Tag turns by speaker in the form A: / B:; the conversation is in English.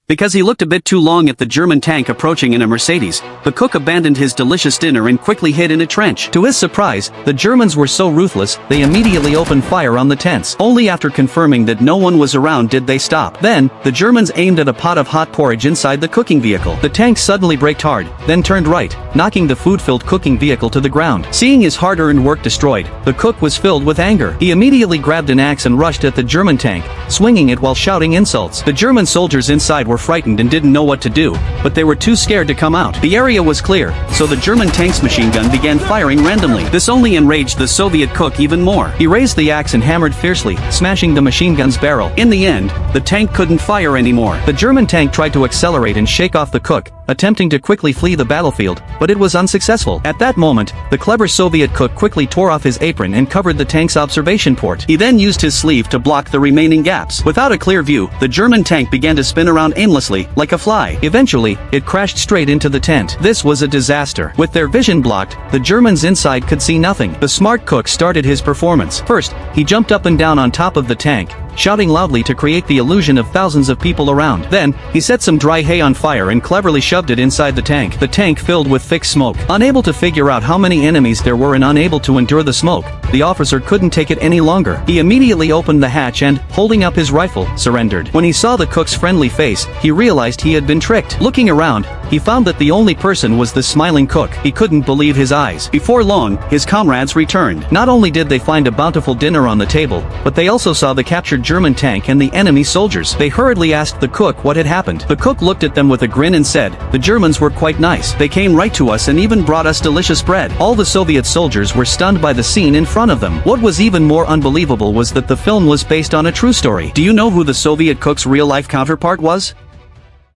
A: Because he looked a bit too long at the German tank approaching in a Mercedes, the cook abandoned his delicious dinner and quickly hid in a trench. To his surprise, the Germans were so ruthless, they immediately opened fire on the tents. Only after confirming that no one was around did they stop. Then, the Germans aimed at a pot of hot porridge inside the cooking vehicle. The tank suddenly braked hard, then turned right, knocking the food-filled cooking vehicle to the ground. Seeing his hard-earned work destroyed, the cook was filled with anger. He immediately grabbed an axe and rushed at the German tank, swinging it while shouting insults. The German soldiers inside were frightened and didn't know what to do, but they were too scared to come out. The area was clear, so the German tank's machine gun began firing randomly. This only enraged the Soviet cook even more. He raised the axe and hammered fiercely, smashing the machine gun's barrel. In the end, the tank couldn't fire anymore. The German tank tried to accelerate and shake off the cook, attempting to quickly flee the battlefield, but it was unsuccessful. At that moment, the clever Soviet cook quickly tore off his apron and covered the tank's observation port. He then used his sleeve to block the remaining gaps. Without a clear view, the German tank began to spin around aimlessly, like a fly. Eventually, it crashed straight into the tent. This was a disaster. With their vision blocked, the Germans inside could see nothing. The smart cook started his performance. First, he jumped up and down on top of the tank, shouting loudly to create the illusion of thousands of people around. Then, he set some dry hay on fire and cleverly shoved it inside the tank. The tank filled with thick smoke. Unable to figure out how many enemies there were and unable to endure the smoke, the officer couldn't take it any longer. He immediately opened the hatch and, holding up his rifle, surrendered. When he saw the cook's friendly face, he realized he had been tricked. Looking around, he found that the only person was the smiling cook. He couldn't believe his eyes. Before long, his comrades returned. Not only did they find a bountiful dinner on the table, but they also saw the captured German tank and the enemy soldiers. They hurriedly asked the cook what had happened. The cook looked at them with a grin and said, "The Germans were quite nice. They came right to us and even brought us delicious bread." All the Soviet soldiers were stunned by the scene in front of them. What was even more unbelievable was that the film was based on a true story. Do you know who the Soviet cook's real-life counterpart was?